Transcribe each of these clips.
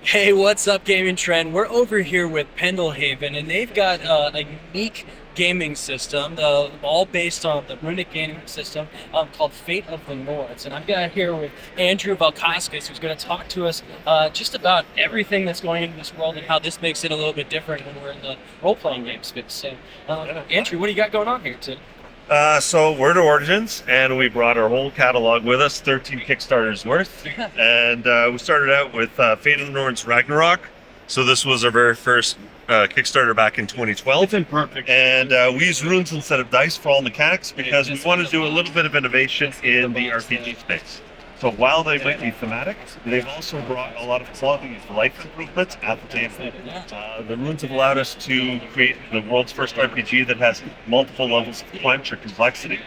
Hey, what's up, Gaming Trend? We're over here with Pendelhaven, and they've got a unique gaming system, all based on the runic gaming system called Fate of the Nords. And I've got here with Andrew Valkauskas, who's going to talk to us just about everything that's going into this world and how this makes it a little bit different when we're in the role-playing game space. So, Andrew, what do you got going on here today? So we're to Origins, and we brought our whole catalog with us, 13 Kickstarters worth. And we started out with Fate of the Norns Ragnarok. So this was our very first Kickstarter back in 2012. It's in perfect. And we use runes instead of dice for all mechanics because we wanted to do a little bit of innovation in the RPG space. So while they might be thematic, they've also brought a lot of quality of life improvements at the table. The runes have allowed us to create the world's first RPG that has multiple levels of quench or complexity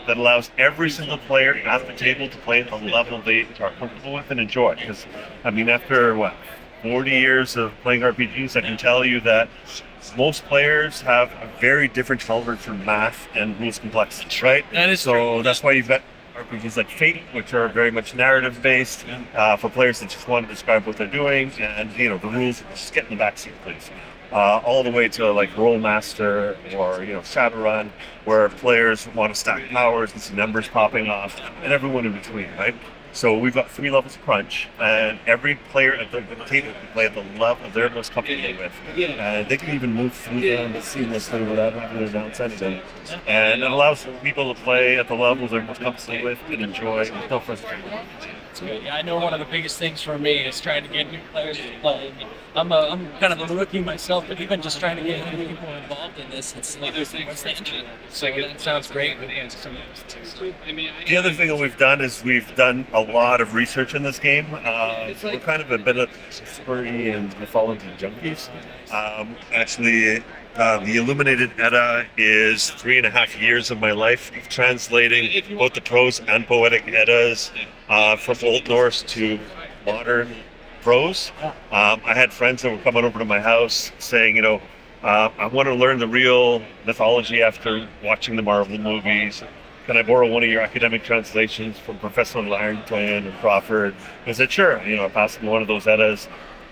that allows every single player at the table to play at the level they are comfortable with and enjoy. Because, I mean, after 40 years of playing RPGs, I can tell you that most players have a very different tolerance for math and rules complexity, right? That is so true. that's why you've got RPGs like Fate, which are very much narrative based for players that just want to describe what they're doing, and the rules just get in the backseat, please. All the way to like Rollmaster or Shadowrun, where players want to stack powers and see numbers popping off, and everyone in between, right? So we've got 3 levels of crunch, and every player at the table can play at the level they're most comfortable with. And they can even move through them seamlessly without having to announce anything. And it allows people to play at the levels they're most comfortable with and enjoy with no frustration. Yeah, I know one of the biggest things for me is trying to get new players to play. I'm kind of a rookie myself, but even just trying to get new people involved in this, it's like what's the entry level? So that sounds great. The other thing that we've done is we've done a lot of research in this game. We're kind of a bit of history and mythology junkies. Actually, the Illuminated Edda is 3.5 years of my life of translating both the prose and poetic Eddas from Old Norse to modern prose. I had friends that were coming over to my house saying, I want to learn the real mythology after watching the Marvel movies. Can I borrow one of your academic translations from Professor Larrington and Crawford? I said, sure. I passed them one of those Eddas.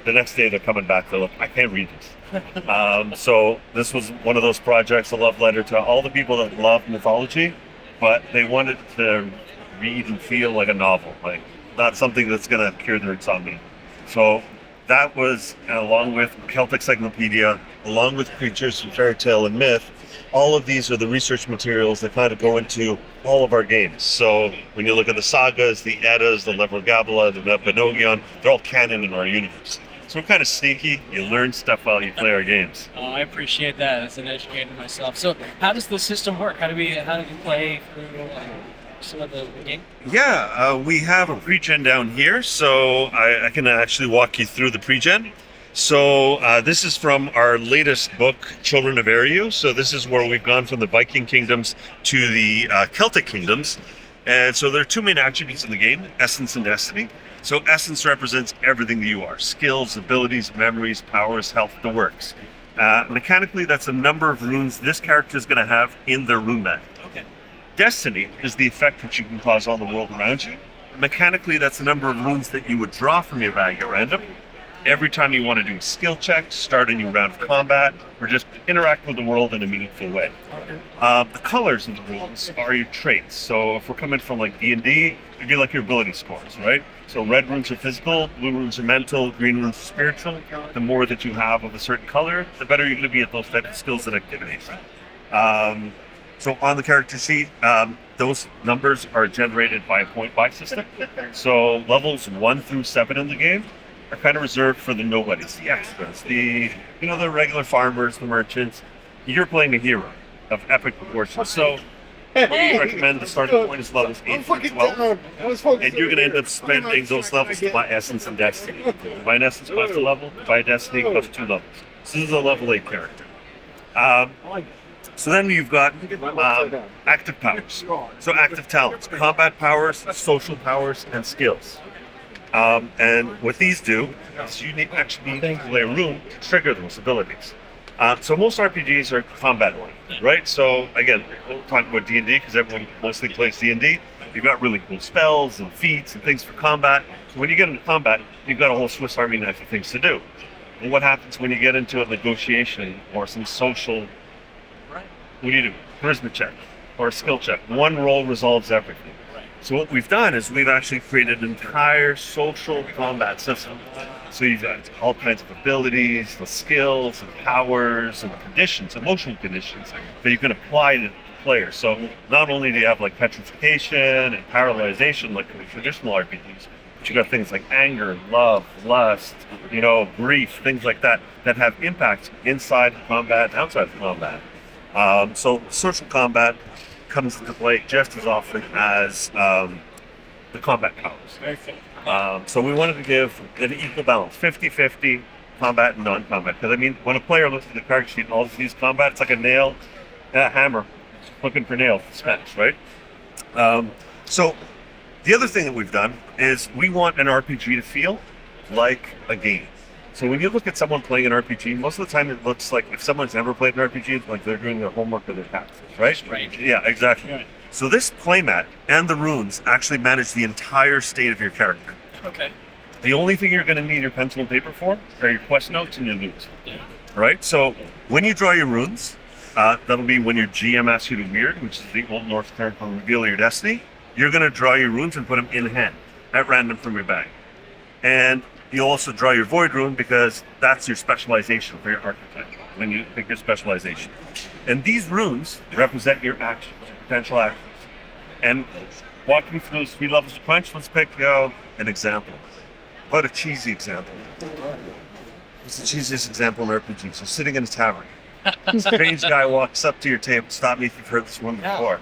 The next day they're coming back. They're like, I can't read this. So this was one of those projects, a love letter to all the people that love mythology, but they wanted to read and feel like a novel, like not something that's going to cure their insomnia. So that was, along with Celtic Cyclopedia, along with Creatures from Fairy Tale and Myth, all of these are the research materials that kind of go into all of our games. So when you look at the sagas, the Eddas, the Lever-Gabla, the Mabinogion, they're all canon in our universe. So we're kind of sneaky. You learn stuff while you play our games. Oh, I appreciate that as an educator myself. So how does the system work? How do you play through some of the game? Yeah, we have a pre-gen down here, so I can actually walk you through the pre-gen. So this is from our latest book, Children of Eriu. So this is where we've gone from the Viking kingdoms to the Celtic kingdoms. And so there are 2 main attributes in the game, essence and destiny. So essence represents everything that you are: skills, abilities, memories, powers, health, the works. Mechanically, that's a number of runes this character is going to have in their rune map. Okay. Destiny is the effect that you can cause on the world around you. Mechanically, that's the number of runes that you would draw from your bag at random. Every time you want to do a skill check, start a new round of combat, or just interact with the world in a meaningful way. The colors of the runes are your traits. So if we're coming from like D&D, it'd be like your ability scores, right? So red runes are physical, blue runes are mental, green runes are spiritual. The more that you have of a certain color, the better you're going to be at those types of skills and activities. So on the character sheet, those numbers are generated by a point buy system. So levels 1 through 7 in the game are kind of reserved for the nobodies, the extras, the regular farmers, the merchants. You're playing a hero of epic proportions. So we recommend the starting point is levels 8 through 12. And you're going to end up spending those levels to buy essence and destiny. Buy an essence costs a level, buy a destiny costs 2 levels. So this is a level 8 character. So then you've got active powers. So active talents, combat powers, social powers, and skills. And what these do is you need actually play a rune to trigger those abilities. So most RPGs are combat oriented, right? So again, we'll talk about D&D because everyone mostly plays D&D. You've got really cool spells and feats and things for combat. So when you get into combat, you've got a whole Swiss Army knife of things to do. And what happens when you get into a negotiation or some social, Right. what do you do? Charisma check or a skill check. One roll resolves everything. Right. So what we've done is we've actually created an entire social combat system. So you've got all kinds of abilities, the skills and powers and conditions, emotional conditions that you can apply to the player. So not only do you have like petrification and paralyzation like the traditional RPGs, but you got things like anger, love, lust, grief, things like that that have impacts inside combat and outside of combat. So social combat comes into play just as often as the combat powers. Very fair. So we wanted to give an equal balance, 50-50 combat and non-combat. Because when a player looks at the card sheet and all sees combat, it's like a hammer looking for nails, Spanish, right? So the other thing that we've done is we want an RPG to feel like a game. So when you look at someone playing an RPG, most of the time it looks like if someone's never played an RPG, it's like they're doing their homework or their taxes, right? Right. Yeah, exactly. Right. So this playmat and the runes actually manage the entire state of your character. Okay. The only thing you're going to need your pencil and paper for are your quest notes and your loot. Yeah. Right? So when you draw your runes, that'll be when your GM asks you to weird, which is the Old Norse term for reveal your destiny. You're going to draw your runes and put them in hand at random from your bag. And you'll also draw your void rune because that's your specialization for your archetype when you pick your specialization. And these runes represent your actions, your potential actions. And walking through those 3 levels of punch, let's pick an example. What a cheesy example. It's the cheesiest example in RPG. So sitting in a tavern. Strange guy walks up to your table. Stop me if you've heard this one before.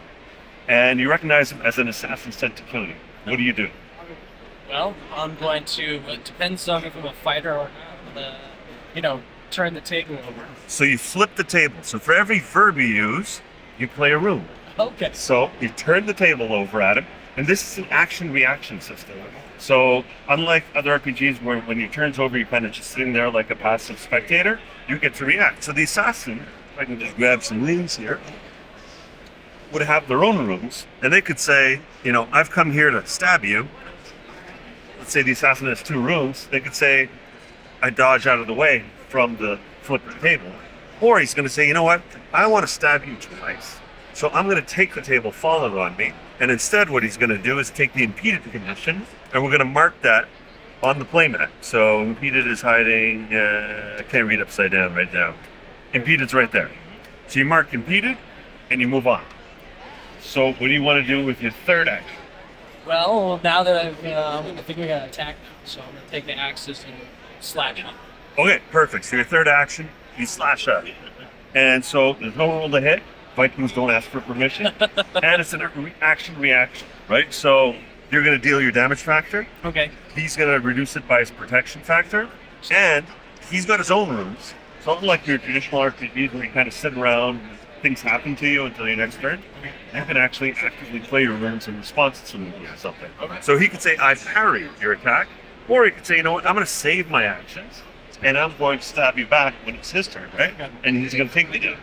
And you recognize him as an assassin sent to kill you. What do you do? Well, I'm going to, it depends on if I'm a fighter or not, turn the table over. So you flip the table. So for every verb you use, you play a rune. Okay. So you turn the table over at him, and this is an action-reaction system. So unlike other RPGs where when your turn's over, you're kind of just sitting there like a passive spectator, you get to react. So the assassin, if I can just grab some runes here, would have their own runes, and they could say, I've come here to stab you. Let's say the assassin has 2 runes. They could say, I dodge out of the way from the flip of the table. Or he's going to say, you know what? I want to stab you twice. So I'm going to take the table falling on me, and instead what he's going to do is take the impeded condition, and we're going to mark that on the playmat. So impeded is hiding, I can't read upside down right now. Impeded's right there. So you mark impeded, and you move on. So what do you want to do with your third action? Well, now that I think we got to attack now, so I'm going to take the axes and slash him. Okay, perfect. So your third action, you slash up. And so there's no roll to hit. Vikings don't ask for permission. And it's an reaction, right? So you're going to deal your damage factor. Okay. He's going to reduce it by his protection factor. And he's got his own runes. So unlike your traditional RPGs where you kind of sit around and things happen to you until your next turn, you can actually actively play your runes in response to something. Okay. So he could say, I parry your attack. Or he could say, you know what, I'm going to save my actions. And I'm going to stab you back when it's his turn, right? Okay. And he's going to take the damage.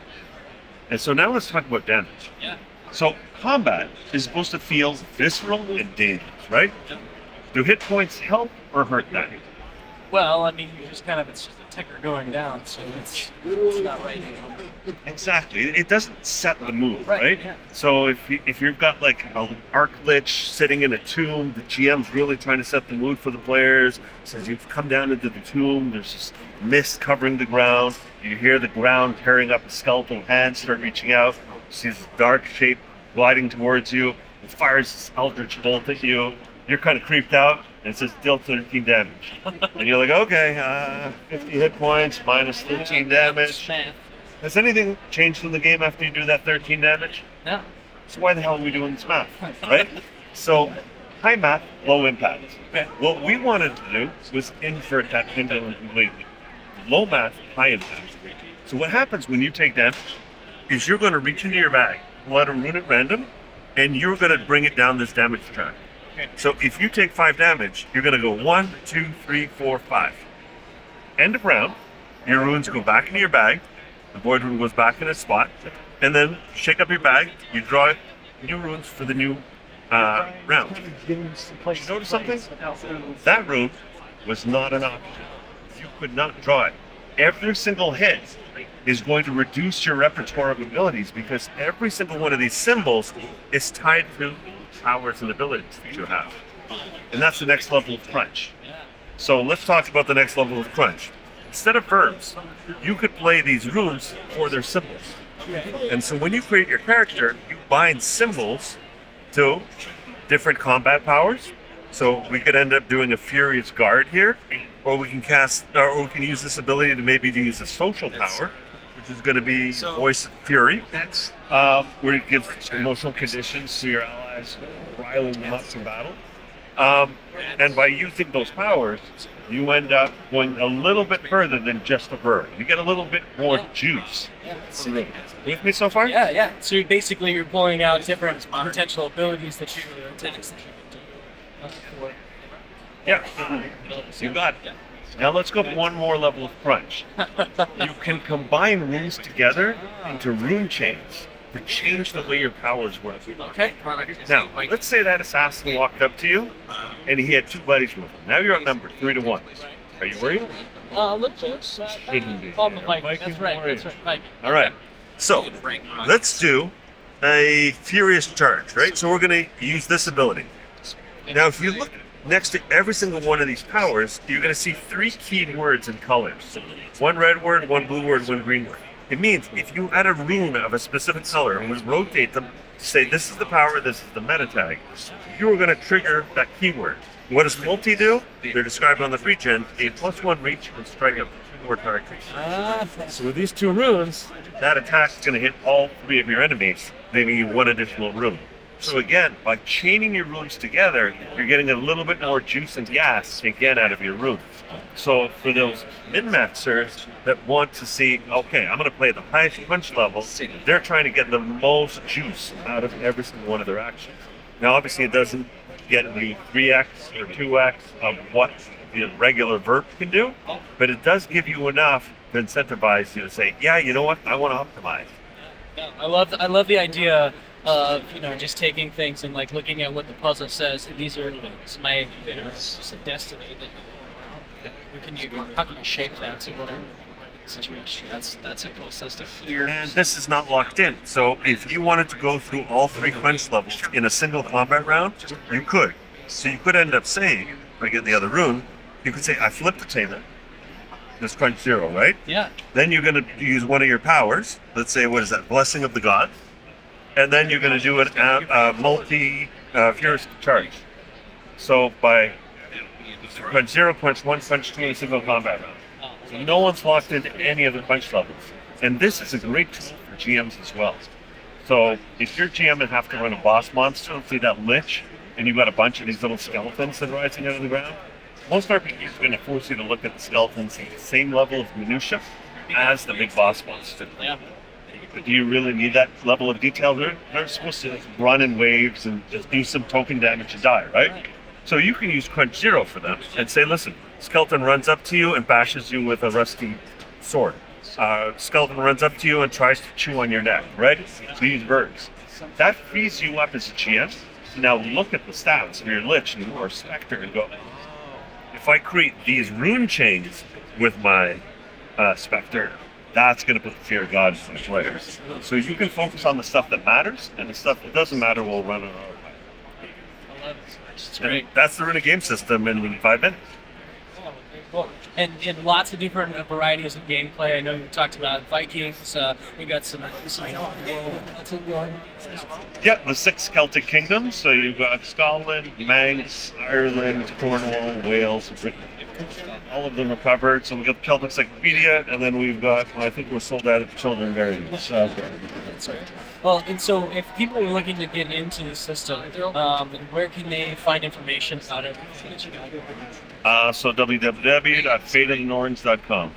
And so now let's talk about damage. Yeah. So combat is supposed to feel visceral and dangerous, right? Yeah. Do hit points help or hurt that? Well, it's just it's just a ticker going down, so it's not right. Exactly. It doesn't set the mood, right? Yeah. So if you've got like an arc lich sitting in a tomb, the GM's really trying to set the mood for the players. So as you come down into the tomb, there's just mist covering the ground. You hear the ground tearing up, a skeletal hand start reaching out. You see this dark shape gliding towards you. It fires this eldritch bolt at you. You're kind of creeped out, and it says deal 13 damage. And you're like, okay, 50 hit points minus 13 damage. Math. Has anything changed in the game after you do that 13 damage? No. So why the hell are we doing this math, right? So high math, low impact. Okay. What we wanted to do was invert that pendulum completely. Low math, high impact. So what happens when you take damage is you're going to reach into your bag, pull out a rune at random, and you're going to bring it down this damage track. Okay. So if you take 5 damage, you're going to go 1, 2, 3, 4, 5. End of round, your runes go back into your bag, the void rune goes back in its spot, and then shake up your bag, you draw new runes for the new round. Did you notice something? That rune was not an option. You could not draw it. Every single hit is going to reduce your repertoire of abilities because every single one of these symbols is tied to powers and abilities that you have. And that's the next level of crunch. So let's talk about the next level of crunch. Instead of verbs, you could play these runes for their symbols. And so when you create your character, you bind symbols to different combat powers. So we could end up doing a Furious Guard here, or we can or we can use this ability to maybe use a social power, which is going to be Voice of Fury, where it gives emotional conditions to your allies, riling them up to battle. And by using those powers, you end up going a little bit further than just a verb. You get a little bit more juice. With me so far? Yeah. So you're pulling out different potential abilities that you intended to do. Yeah, you got it. Now let's go one more level of crunch. You can combine runes together into rune chains to change the way your powers work. Okay. Now, let's say that assassin walked up to you and he had two buddies with him. Now you're outnumbered 3-1. Are you worried? Let's just call him Viking. That's right. Viking. All right. So let's do a Furious Charge, right? So we're going to use this ability. Now, if you look next to every single one of these powers, you're going to see 3 key words and colors. 1 red word, 1 blue word, 1 green word. It means if you add a rune of a specific color and we rotate them to say this is the power, this is the meta tag, you are going to trigger that keyword. What does multi do? They're described on the free gen, a +1 reach and strike up to 2 more targets. So with these 2 runes, that attack is going to hit all 3 of your enemies, leaving you 1 additional rune. So again, by chaining your runes together, you're getting a little bit more juice and gas again out of your runes. So for those min-maxers that want to see, okay, I'm going to play the highest punch level, they're trying to get the most juice out of every single one of their actions. Now obviously it doesn't get you 3x or 2x of what the regular verb can do, but it does give you enough to incentivize you to say, yeah, you know what, I want to optimize. I love the idea of just taking things and like looking at what the puzzle says. These are my it's just a destiny that how can you shape that to whatever situation? That's a cool system. And this is not locked in. So if you wanted to go through all 3 quench levels in a single combat round, you could. So you could end up saying, if I get the other rune, you could say I flipped the table. This quench 0, right? Yeah. Then you're going to use one of your powers. Let's say, what is that? Blessing of the Gods. And then you're going to do a multi-Furious Charge. So by quench 0, quench 1, quench 2 in a single combat round. So no one's locked into any of the quench levels. And this is a great tool for GMs as well. So if you're GM and have to run a boss monster, see that lich, and you've got a bunch of these little skeletons that are rising out of the ground, most RPGs are going to force you to look at the skeletons at the same level of minutia as the big boss monster. Yeah. But do you really need that level of detail? They're supposed to run in waves and just do some token damage and die, right? So you can use quench 0 for them and say, listen, skeleton runs up to you and bashes you with a rusty sword. Skeleton runs up to you and tries to chew on your neck, right? So use verbs. That frees you up as a GM to now look at the stats of your lich or specter and go, if I create these rune chains with my specter, that's going to put the fear of God in the players. So you can focus on the stuff that matters, and the stuff that doesn't matter will run on our way. I love it. It's great. That's the runic game system in 5 minutes. Cool. And in lots of different varieties of gameplay. I know you talked about Vikings. We got some. Yeah, the 6 Celtic kingdoms. So you've got Scotland, Manx, Ireland, Cornwall, Wales, Britain. All of them are covered. So we've got the Celtic Encyclopedia, and then we've got, I think we're sold out of Children Variants. That's right. Well, and so if people are looking to get into the system, where can they find information about it? So www.fateofthenorns.com.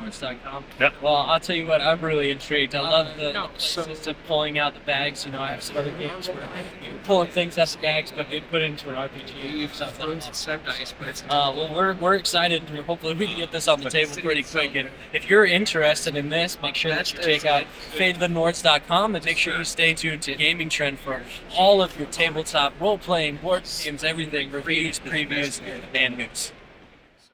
Norns.com. Yep. Well, I'll tell you what, I'm really intrigued. I love the system pulling out the bags. I have some other games where you're pulling things out the bags, but you put it into an RPG or something. It's so nice, but it's well, we're excited. Hopefully, we can get this on the table pretty quick. And if you're interested in this, make sure that you check out fateofthenords.com and make sure you stay tuned to Gaming Trend for all of your tabletop role-playing, board games, everything, reviews, previews, and news.